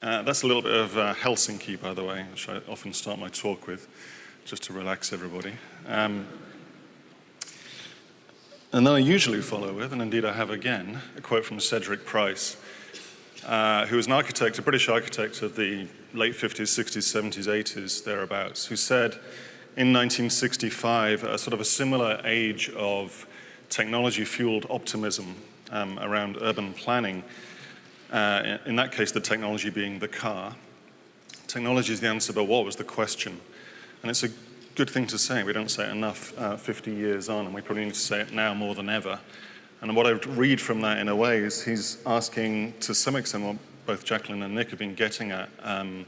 That's a little bit of Helsinki, by the way, which I often start my talk with, just to relax everybody. And then I usually follow with, and indeed I have again, a quote from Cedric Price, who was an architect, a British architect of the late 50s, 60s, 70s, 80s, thereabouts, who said in 1965, a sort of a similar age of technology-fueled optimism around urban planning, in that case, the technology being the car. Technology is the answer, but what was the question? And it's a good thing to say. We don't say it enough 50 years on, and we probably need to say it now more than ever. And what I read from that, in a way, is he's asking, to some extent, what both Jacqueline and Nick have been getting at, and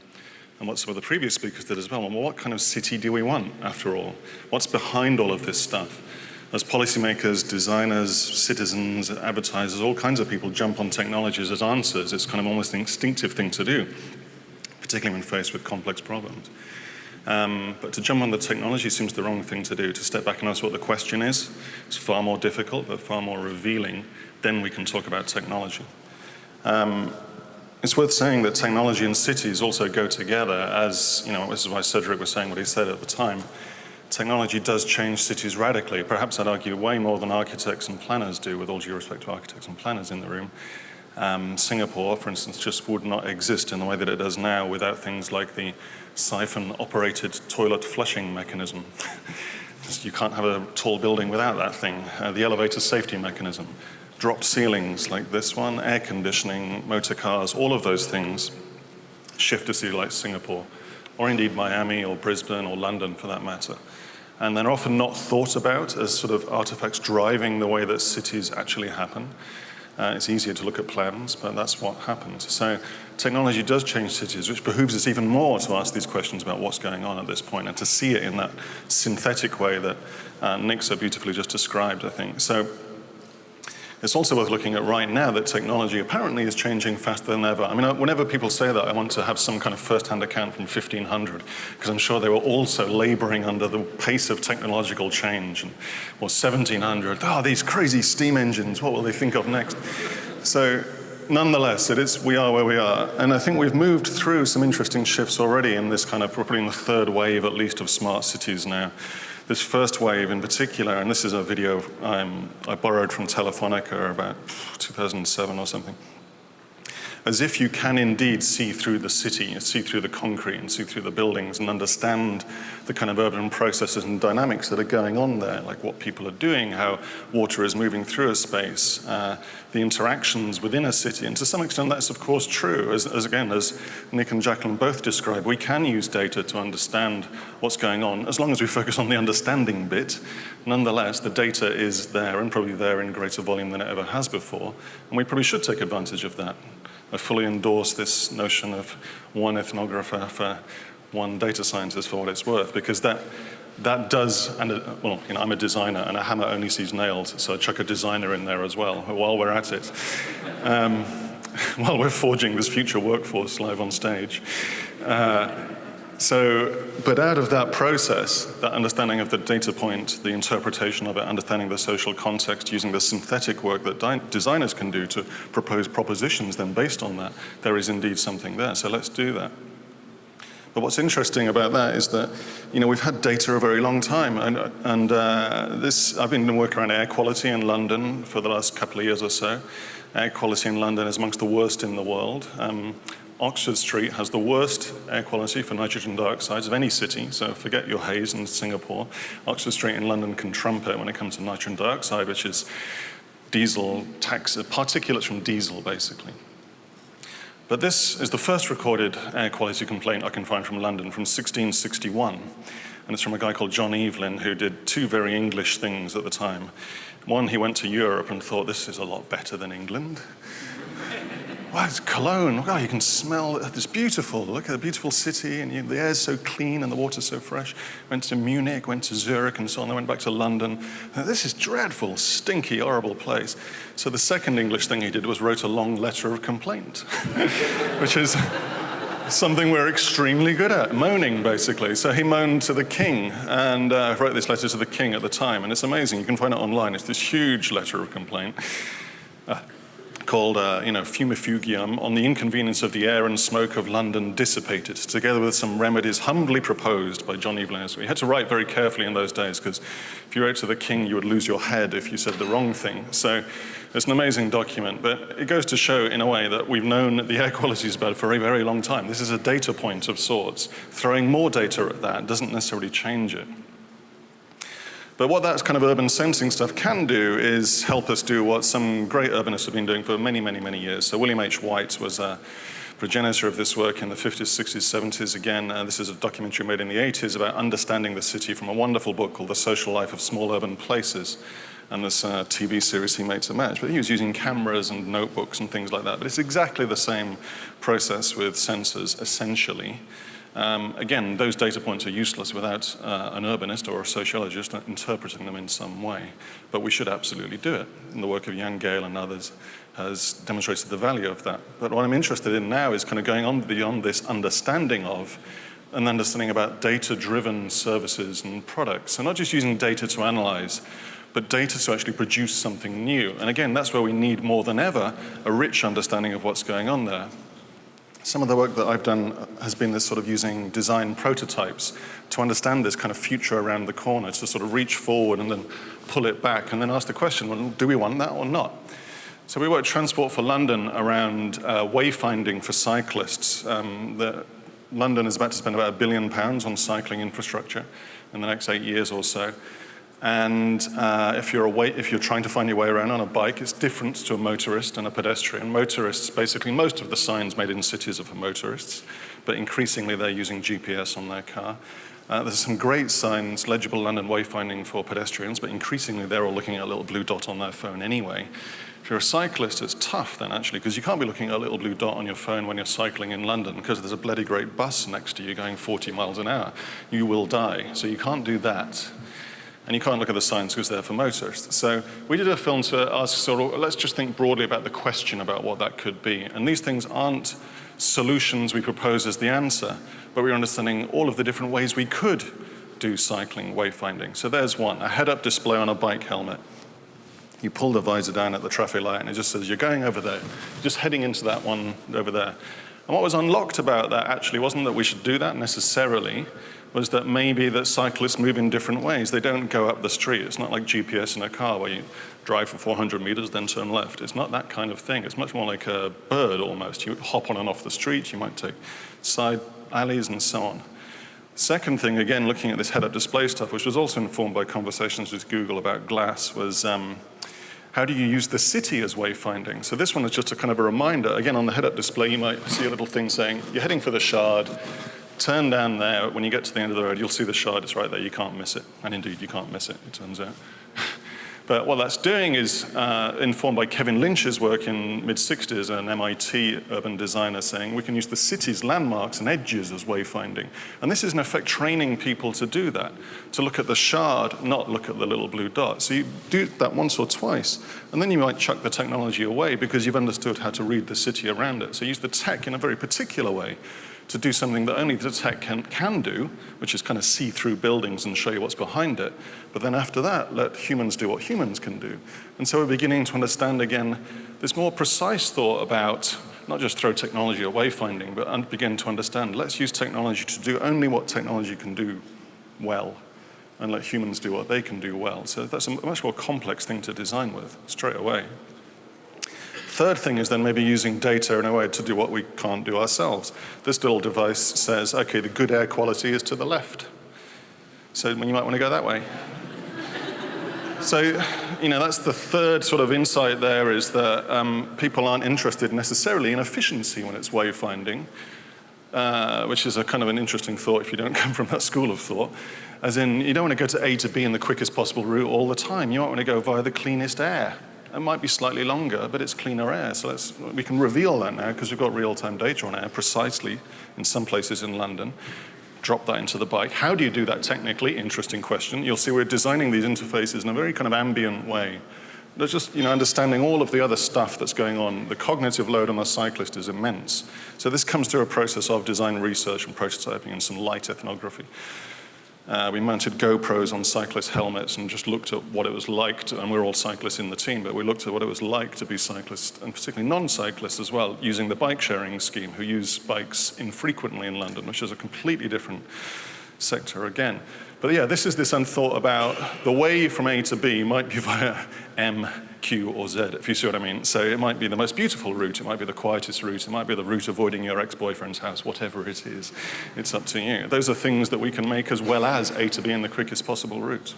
what some of the previous speakers did as well. Well, what kind of city do we want, after all? What's behind all of this stuff? As policymakers, designers, citizens, advertisers, all kinds of people jump on technologies as answers. It's kind of almost an instinctive thing to do, particularly when faced with complex problems. But to jump on the technology seems the wrong thing to do. To step back and ask what the question is far more difficult, but far more revealing. Then we can talk about technology. It's worth saying that technology and cities also go together, as, you know, this is why Cedric was saying what he said at the time. Technology does change cities radically. Perhaps I'd argue way more than architects and planners do, with all due respect to architects and planners in the room. Singapore, for instance, just would not exist in the way that it does now without things like the siphon-operated toilet flushing mechanism. You can't have a tall building without that thing. The elevator safety mechanism, dropped ceilings like this one, air conditioning, motor cars, all of those things shift a city like Singapore, or indeed Miami or Brisbane or London for that matter. And they're often not thought about as sort of artifacts driving the way that cities actually happen. It's easier to look at plans, but that's what happens. So technology does change cities, which behooves us even more to ask these questions about what's going on at this point and to see it in that synthetic way that Nick so beautifully just described, I think. So it's also worth looking at right now that technology apparently is changing faster than ever. I mean, whenever people say that, I want to have some kind of first-hand account from 1500, because I'm sure they were also laboring under the pace of technological change. Or 1700, these crazy steam engines, what will they think of next? So nonetheless, we are where we are. And I think we've moved through some interesting shifts already in this kind of, probably in the third wave at least, of smart cities now. This first wave in particular, and this is a video I borrowed from Telefonica about 2007 or something, as if you can indeed see through the city, see through the concrete and see through the buildings and understand the kind of urban processes and dynamics that are going on there, like what people are doing, how water is moving through a space, the interactions within a city. And to some extent that's of course true, as Nick and Jacqueline both described. We can use data to understand what's going on, as long as we focus on the understanding bit. Nonetheless, the data is there, and probably there in greater volume than it ever has before, and we probably should take advantage of that. I fully endorse this notion of one ethnographer for one data scientist for what it's worth, because that does, well, you know, I'm a designer and a hammer only sees nails, so I chuck a designer in there as well while we're at it. While we're forging this future workforce live on stage. But out of that process, that understanding of the data point, the interpretation of it, understanding the social context, using the synthetic work that designers can do to propose propositions then based on that, there is indeed something there. So let's do that. But what's interesting about that is that, you know, we've had data a very long time, and I've been working around air quality in London for the last couple of years or so. Air quality in London is amongst the worst in the world. Oxford Street has the worst air quality for nitrogen dioxides of any city, so forget your haze in Singapore. Oxford Street in London can trump it when it comes to nitrogen dioxide, which is particulates from diesel, basically. But this is the first recorded air quality complaint I can find from London from 1661, and it's from a guy called John Evelyn, who did two very English things at the time. One, he went to Europe and thought, this is a lot better than England. Wow, it's Cologne. Wow, you can smell this beautiful. Look at the beautiful city, and the air's so clean and the water's so fresh. Went to Munich, went to Zurich, and so on. I went back to London. This is dreadful, stinky, horrible place. So the second English thing he did was wrote a long letter of complaint, which is something we're extremely good at, moaning, basically. So he moaned to the king, and wrote this letter to the king at the time. And it's amazing. You can find it online. It's this huge letter of complaint. called Fumifugium, on the inconvenience of the air and smoke of London dissipated, together with some remedies humbly proposed by John Evelyn. So he had to write very carefully in those days, because if you wrote to the king, you would lose your head if you said the wrong thing. So it's an amazing document, but it goes to show, in a way, that we've known the air quality is bad for a very long time. This is a data point of sorts. Throwing more data at that doesn't necessarily change it. But what that kind of urban sensing stuff can do is help us do what some great urbanists have been doing for many years. So William H. White was a progenitor of this work in the 50s, 60s, 70s. Again, this is a documentary made in the 80s about understanding the city from a wonderful book called The Social Life of Small Urban Places, and this TV series he made to match. But he was using cameras and notebooks and things like that. But it's exactly the same process with sensors, essentially. Again, those data points are useless without an urbanist or a sociologist interpreting them in some way. But we should absolutely do it. And the work of Jan Gale and others has demonstrated the value of that. But what I'm interested in now is kind of going on beyond this understanding of and understanding about data-driven services and products. So not just using data to analyze, but data to actually produce something new. And again, that's where we need more than ever a rich understanding of what's going on there. Some of the work that I've done has been this sort of using design prototypes to understand this kind of future around the corner, to sort of reach forward and then pull it back and then ask the question, well, do we want that or not? So we work Transport for London around wayfinding for cyclists. London is about to spend about £1 billion on cycling infrastructure in the next 8 years or so. And if you're trying to find your way around on a bike, it's different to a motorist and a pedestrian. Motorists, basically, most of the signs made in cities are for motorists, but increasingly they're using GPS on their car. There's some great signs, legible London wayfinding for pedestrians, but increasingly they're all looking at a little blue dot on their phone anyway. If you're a cyclist, it's tough then, actually, because you can't be looking at a little blue dot on your phone when you're cycling in London, because there's a bloody great bus next to you going 40 miles an hour. You will die, so you can't do that. And you can't look at the signs because they're for motorists. So we did a film to ask sort of, let's just think broadly about the question about what that could be. And these things aren't solutions we propose as the answer, but we're understanding all of the different ways we could do cycling wayfinding. So there's one, a head-up display on a bike helmet. You pull the visor down at the traffic light and it just says, you're going over there, just heading into that one over there. And what was unlocked about that actually wasn't that we should do that necessarily, was that maybe that cyclists move in different ways. They don't go up the street. It's not like GPS in a car where you drive for 400 meters, then turn left. It's not that kind of thing. It's much more like a bird almost. You hop on and off the street. You might take side alleys and so on. Second thing, again, looking at this head-up display stuff, which was also informed by conversations with Google about glass, was how do you use the city as wayfinding? So this one is just a kind of a reminder. Again, on the head-up display, you might see a little thing saying, you're heading for the Shard. Turn down there. When you get to the end of the road, you'll see the Shard. It's right there. You can't miss it. And indeed, you can't miss it, it turns out. But what that's doing is informed by Kevin Lynch's work in mid-60s, an MIT urban designer, saying we can use the city's landmarks and edges as wayfinding. And this is, in effect, training people to do that, to look at the Shard, not look at the little blue dot. So you do that once or twice, and then you might chuck the technology away because you've understood how to read the city around it. So use the tech in a very particular way to do something that only the tech can do, which is kind of see through buildings and show you what's behind it. But then after that, let humans do what humans can do. And so we're beginning to understand, again, this more precise thought about not just throw technology at wayfinding, but begin to understand, let's use technology to do only what technology can do well, and let humans do what they can do well. So that's a much more complex thing to design with straight away. Third thing is then maybe using data in a way to do what we can't do ourselves. This little device says, okay, the good air quality is to the left. So you might want to go that way. So, that's the third sort of insight there, is that people aren't interested necessarily in efficiency when it's wayfinding, which is a kind of an interesting thought if you don't come from that school of thought. As in, you don't want to go to A to B in the quickest possible route all the time. You might want to go via the cleanest air. It might be slightly longer, but it's cleaner air. So we can reveal that now because we've got real-time data on air precisely in some places in London. Drop that into the bike. How do you do that technically? Interesting question. You'll see we're designing these interfaces in a very kind of ambient way. There's just, understanding all of the other stuff that's going on. The cognitive load on the cyclist is immense. So this comes through a process of design research and prototyping and some light ethnography. We mounted GoPros on cyclist helmets and just looked at what it was like to, and we're all cyclists in the team, but we looked at what it was like to be cyclists, and particularly non-cyclists as well, using the bike sharing scheme, who use bikes infrequently in London, which is a completely different sector again. But yeah, this is this unthought about the way from A to B might be via M, Q, or Z, if you see what I mean. So it might be the most beautiful route, it might be the quietest route, it might be the route avoiding your ex-boyfriend's house, whatever it is. It's up to you. Those are things that we can make as well as A to B in the quickest possible route.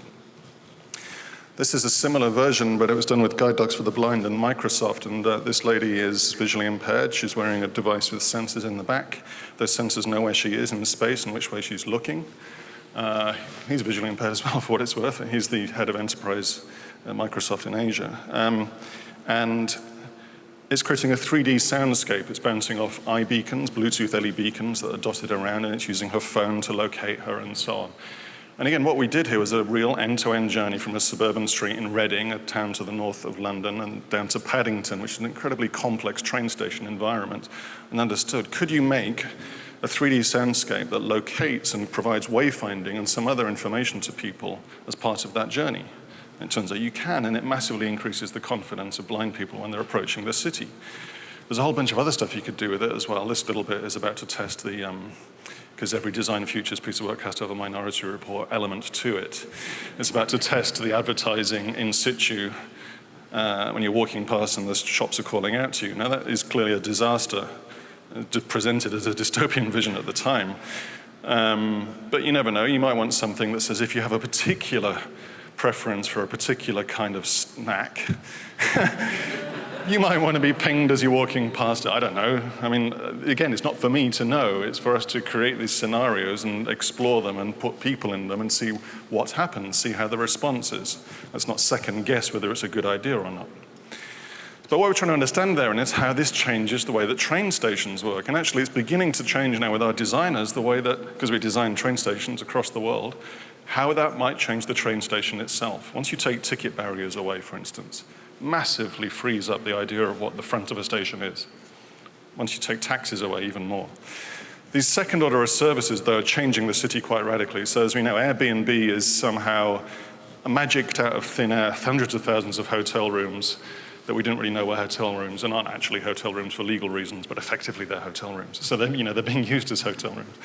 This is a similar version, but it was done with guide dogs for the blind and Microsoft, and this lady is visually impaired. She's wearing a device with sensors in the back. Those sensors know where she is in space and which way she's looking. He's visually impaired as well, for what it's worth. He's the head of enterprise at Microsoft in Asia. And it's creating a 3D soundscape. It's bouncing off iBeacons, Bluetooth LED beacons that are dotted around, and it's using her phone to locate her and so on. And again, what we did here was a real end-to-end journey from a suburban street in Reading, a town to the north of London, and down to Paddington, which is an incredibly complex train station environment, and understood, could you make a 3D soundscape that locates and provides wayfinding and some other information to people as part of that journey? And it turns out you can, and it massively increases the confidence of blind people when they're approaching the city. There's a whole bunch of other stuff you could do with it as well. This little bit is about to test the, because every Design Futures piece of work has to have a Minority Report element to it. It's about to test the advertising in situ when you're walking past and the shops are calling out to you. Now that is clearly a disaster, presented as a dystopian vision at the time. But you never know, you might want something that says if you have a particular preference for a particular kind of snack, you might want to be pinged as you're walking past it. I don't know. I mean, again, it's not for me to know. It's for us to create these scenarios and explore them and put people in them and see what happens, see how the response is. Let's not second guess whether it's a good idea or not. But what we're trying to understand there is how this changes the way that train stations work. And actually, it's beginning to change now with our designers, the way that, because we design train stations across the world, how that might change the train station itself. Once you take ticket barriers away, for instance, massively frees up the idea of what the front of a station is. Once you take taxis away, even more. These second order services, though, are changing the city quite radically. So as we know, Airbnb is somehow magicked out of thin air, hundreds of thousands of hotel rooms that we didn't really know were hotel rooms and aren't actually hotel rooms for legal reasons, but effectively they're hotel rooms. So they're being used as hotel rooms.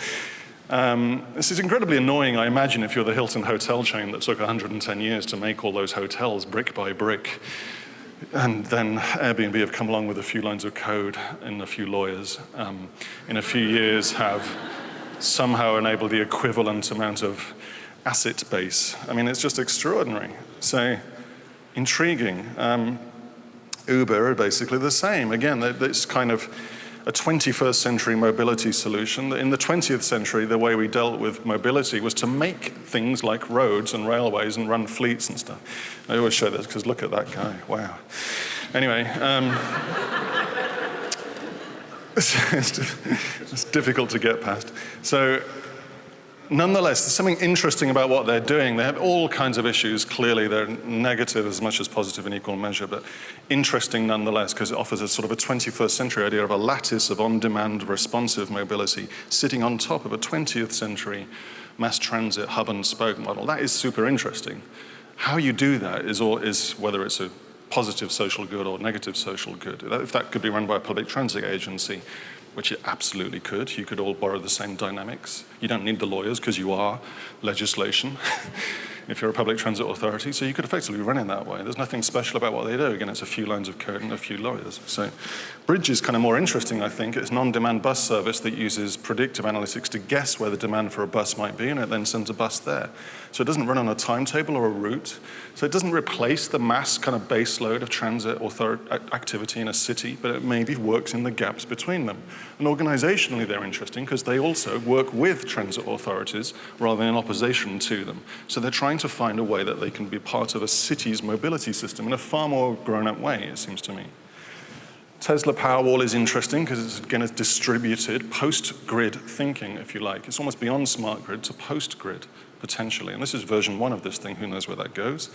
This is incredibly annoying, I imagine, if you're the Hilton hotel chain that took 110 years to make all those hotels brick by brick. And then Airbnb have come along with a few lines of code and a few lawyers. In a few years have somehow enabled the equivalent amount of asset base. I mean, it's just extraordinary. So, intriguing. Uber are basically the same. Again, it's kind of a 21st century mobility solution. In the 20th century, the way we dealt with mobility was to make things like roads and railways and run fleets and stuff. I always show this because look at that guy, wow. Anyway, it's difficult to get past. So, nonetheless, there's something interesting about what they're doing. They have all kinds of issues. Clearly, they're negative as much as positive in equal measure, but interesting nonetheless, because it offers a sort of a 21st century idea of a lattice of on-demand responsive mobility sitting on top of a 20th century mass transit hub and spoke model. That is super interesting. How you do that is whether it's a positive social good or negative social good. If that could be run by a public transit agency, which it absolutely could. You could all borrow the same dynamics. You don't need the lawyers because you are legislation if you're a public transit authority. So you could effectively run it that way. There's nothing special about what they do. Again, it's a few lines of code and a few lawyers. So Bridge is kind of more interesting, I think. It's an on-demand bus service that uses predictive analytics to guess where the demand for a bus might be, and it then sends a bus there. So it doesn't run on a timetable or a route. So it doesn't replace the mass kind of base load of transit activity in a city, but it maybe works in the gaps between them. And organizationally, they're interesting because they also work with transit authorities rather than in opposition to them. So they're trying to find a way that they can be part of a city's mobility system in a far more grown-up way, it seems to me. Tesla Powerwall is interesting because it's, again, it's distributed post-grid thinking, if you like. It's almost beyond smart grid to post-grid, potentially. And this is version 1 of this thing. Who knows where that goes?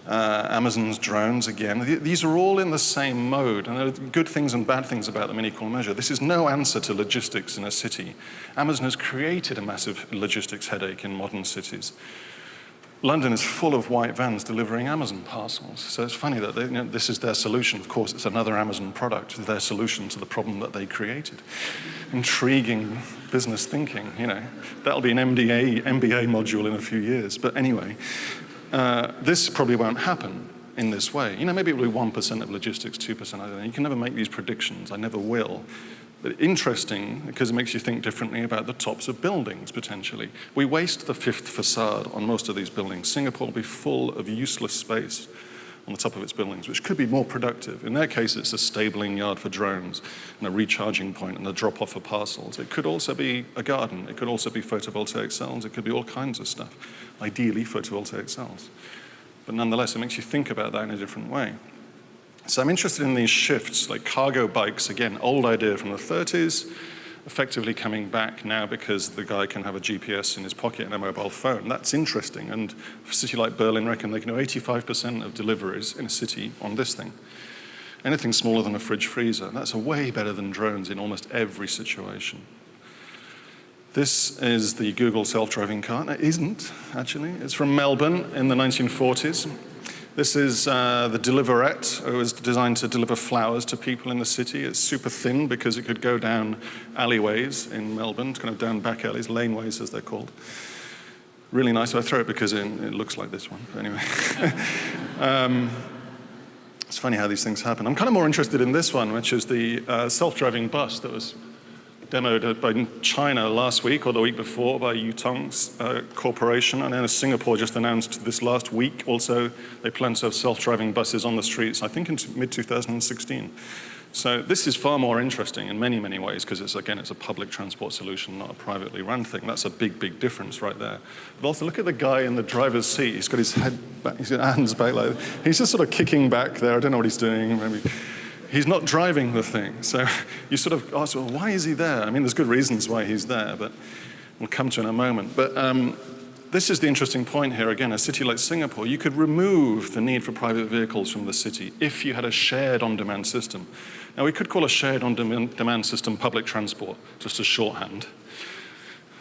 Amazon's drones, again. These are all in the same mode, and there are good things and bad things about them in equal measure. This is no answer to logistics in a city. Amazon has created a massive logistics headache in modern cities. London is full of white vans delivering Amazon parcels. So it's funny that this is their solution. Of course, it's another Amazon product. It's their solution to the problem that they created. Intriguing business thinking, That'll be an MBA module in a few years. But anyway, this probably won't happen in this way. Maybe it will be 1% of logistics, 2%, I don't know. You can never make these predictions. I never will. But interesting, because it makes you think differently about the tops of buildings, potentially. We waste the fifth facade on most of these buildings. Singapore will be full of useless space on the top of its buildings, which could be more productive. In their case, it's a stabling yard for drones and a recharging point and a drop-off for parcels. It could also be a garden. It could also be photovoltaic cells. It could be all kinds of stuff, ideally photovoltaic cells. But nonetheless, it makes you think about that in a different way. So I'm interested in these shifts, like cargo bikes, again, old idea from the 30s, effectively coming back now because the guy can have a GPS in his pocket and a mobile phone. That's interesting. And a city like Berlin reckon they can do 85% of deliveries in a city on this thing. Anything smaller than a fridge freezer. That's way better than drones in almost every situation. This is the Google self-driving car. No, it isn't, actually. It's from Melbourne in the 1940s. This is the Deliverette. It was designed to deliver flowers to people in the city. It's super thin because it could go down alleyways in Melbourne, kind of down back alleys, laneways as they're called. Really nice. I throw it because it looks like this one. But anyway. It's funny how these things happen. I'm kind of more interested in this one, which is the self-driving bus that was demoed by China last week or the week before by Yutong's corporation. And then Singapore just announced this last week also they plan to have self-driving buses on the streets, I think in mid-2016. So this is far more interesting in many, many ways because it's a public transport solution, not a privately run thing. That's a big, big difference right there. But also look at the guy in the driver's seat. He's got his head back, he's got hands back like that. He's just sort of kicking back there. I don't know what he's doing. Maybe he's not driving the thing. So you sort of ask, well, why is he there? I mean, there's good reasons why he's there, but we'll come to in a moment. But this is the interesting point here. Again, a city like Singapore, you could remove the need for private vehicles from the city if you had a shared on-demand system. Now, we could call a shared on-demand system public transport, just as shorthand.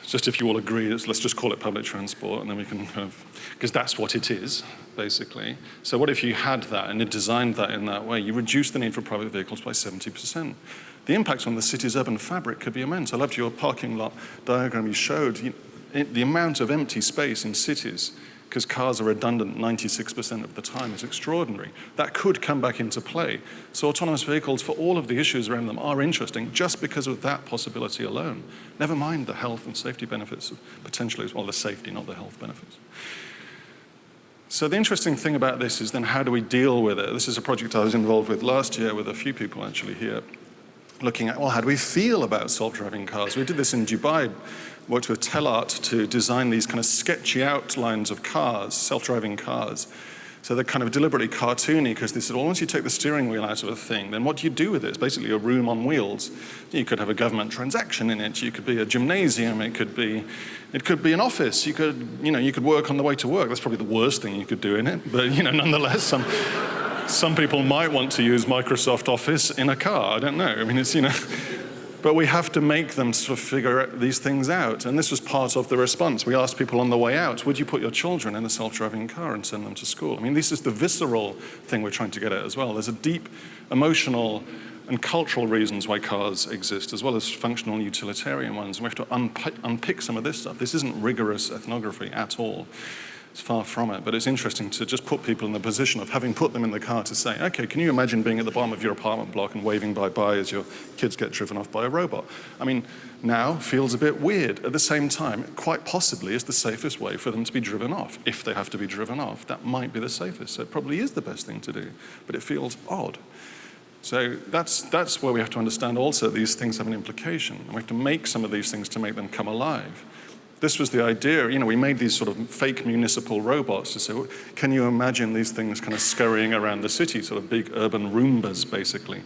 Just if you all agree, let's just call it public transport, and then we can kind of, because that's what it is, basically. So what if you had that and you designed that in that way? You reduce the need for private vehicles by 70%. The impact on the city's urban fabric could be immense. I loved your parking lot diagram you showed. The amount of empty space in cities, because cars are redundant 96% of the time, is extraordinary. That could come back into play. So autonomous vehicles, for all of the issues around them, are interesting just because of that possibility alone. Never mind the health and safety benefits, potentially as well, the safety, not the health benefits. So the interesting thing about this is then how do we deal with it? This is a project I was involved with last year with a few people actually here, looking at, well, how do we feel about self-driving cars? We did this in Dubai, worked with Telart to design these kind of sketchy outlines of cars, self-driving cars. So they're kind of deliberately cartoony because they said, well, once you take the steering wheel out of a thing, then what do you do with it? It's basically a room on wheels. You could have a government transaction in it. You could be a gymnasium. It could be an office. You could work on the way to work. That's probably the worst thing you could do in it. But nonetheless, some people might want to use Microsoft Office in a car. I don't know. I mean, but we have to make them sort of figure these things out. And this was part of the response. We asked people on the way out, would you put your children in a self-driving car and send them to school? I mean, this is the visceral thing we're trying to get at as well. There's a deep emotional and cultural reasons why cars exist, as well as functional and utilitarian ones. And we have to unpick some of this stuff. This isn't rigorous ethnography at all. It's far from it, but it's interesting to just put people in the position of having put them in the car to say, okay, can you imagine being at the bottom of your apartment block and waving bye-bye as your kids get driven off by a robot? I mean, now feels a bit weird. At the same time, quite possibly is the safest way for them to be driven off. If they have to be driven off, that might be the safest. So it probably is the best thing to do, but it feels odd. So that's where we have to understand also these things have an implication. And we have to make some of these things to make them come alive. This was the idea, we made these sort of fake municipal robots to say, well, can you imagine these things kind of scurrying around the city, sort of big urban Roombas, basically.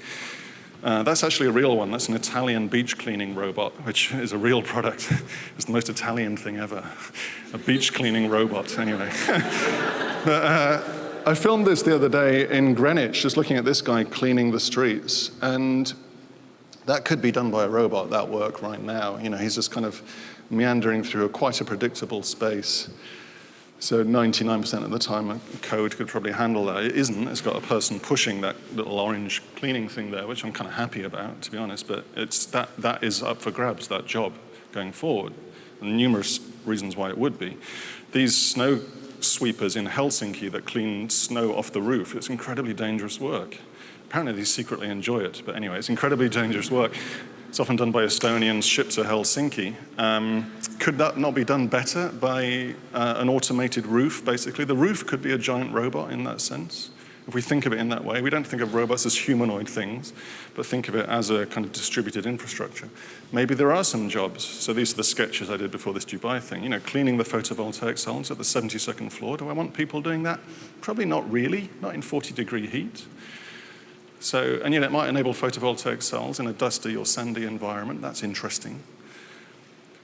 That's actually a real one. That's an Italian beach cleaning robot, which is a real product. It's the most Italian thing ever, a beach cleaning robot, anyway. I filmed this the other day in Greenwich, just looking at this guy cleaning the streets, and that could be done by a robot, that work right now. You know, he's just kind of meandering through quite a predictable space. So 99% of the time, a code could probably handle that. It isn't. It's got a person pushing that little orange cleaning thing there, which I'm kind of happy about, to be honest. But it's that is up for grabs, that job, going forward. And numerous reasons why it would be. These snow sweepers in Helsinki that clean snow off the roof, it's incredibly dangerous work. Apparently they secretly enjoy it, but anyway, it's incredibly dangerous work. It's often done by Estonians shipped to Helsinki. Could that not be done better by an automated roof, basically? The roof could be a giant robot in that sense. If we think of it in that way, we don't think of robots as humanoid things, but think of it as a kind of distributed infrastructure. Maybe there are some jobs. So these are the sketches I did before this Dubai thing. You know, cleaning the photovoltaic cells at the 72nd floor. Do I want people doing that? Probably not really, not in 40-degree heat. So, and yet it might enable photovoltaic cells in a dusty or sandy environment. That's interesting.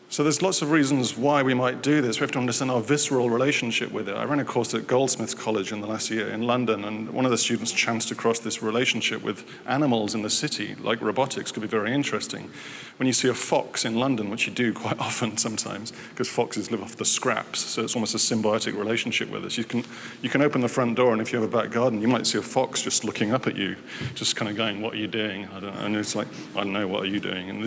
So there's lots of reasons why we might do this. We have to understand our visceral relationship with it. I ran a course at Goldsmiths College in the last year in London, and one of the students chanced across this relationship with animals in the city, like robotics, could be very interesting. When you see a fox in London, which you do quite often sometimes, because foxes live off the scraps, so it's almost a symbiotic relationship with us. You can open the front door, and if you have a back garden, you might see a fox just looking up at you, just kind of going, "What are you doing?" I don't know. And it's like, "I don't know, what are you doing?" And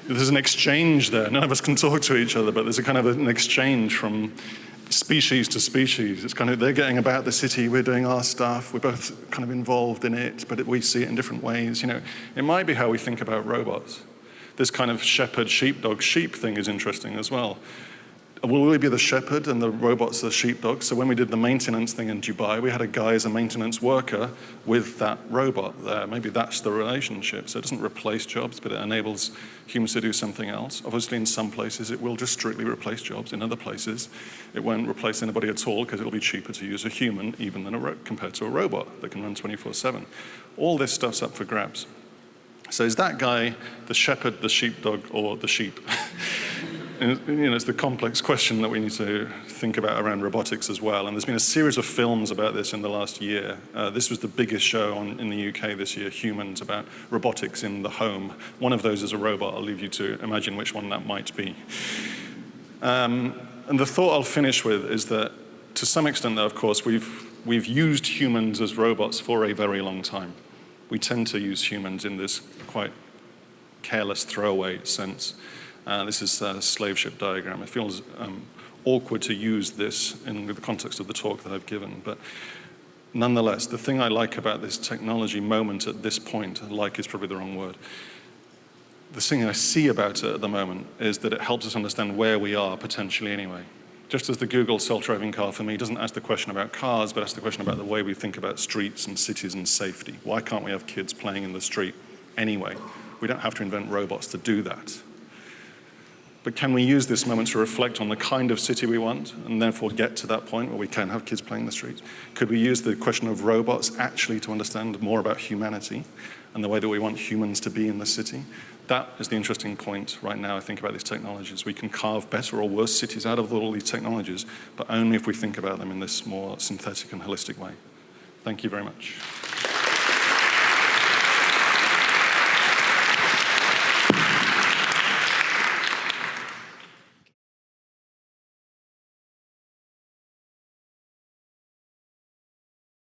there's an exchange there. None of us can talk to each other, but there's a kind of an exchange from species to species. It's kind of, they're getting about the city, we're doing our stuff, we're both kind of involved in it, but we see it in different ways. You know, it might be how we think about robots. This kind of shepherd, sheepdog, sheep thing is interesting as well. Will we be the shepherd and the robots the sheepdog? So when we did the maintenance thing in Dubai, we had a guy as a maintenance worker with that robot there. Maybe that's the relationship. So it doesn't replace jobs, but it enables humans to do something else. Obviously, in some places, it will just strictly replace jobs. In other places, it won't replace anybody at all because it'll be cheaper to use a human even than compared to a robot that can run 24/7. All this stuff's up for grabs. So is that guy the shepherd, the sheepdog, or the sheep? You know, it's the complex question that we need to think about around robotics as well. And there's been a series of films about this in the last year. This was the biggest show in the UK this year, Humans, about robotics in the home. One of those is a robot. I'll leave you to imagine which one that might be. And the thought I'll finish with is that, to some extent, though, of course, we've used humans as robots for a very long time. We tend to use humans in this quite careless, throwaway sense. This is a slave ship diagram. It feels awkward to use this in the context of the talk that I've given, but nonetheless, the thing I like about this technology moment at this point, like is probably the wrong word, the thing I see about it at the moment is that it helps us understand where we are potentially anyway. Just as the Google self-driving car for me doesn't ask the question about cars, but asks the question about the way we think about streets and cities and safety. Why can't we have kids playing in the street anyway? We don't have to invent robots to do that. But can we use this moment to reflect on the kind of city we want and therefore get to that point where we can have kids playing in the streets? Could we use the question of robots actually to understand more about humanity and the way that we want humans to be in the city? That is the interesting point right now, I think, about these technologies. We can carve better or worse cities out of all these technologies, but only if we think about them in this more synthetic and holistic way. Thank you very much.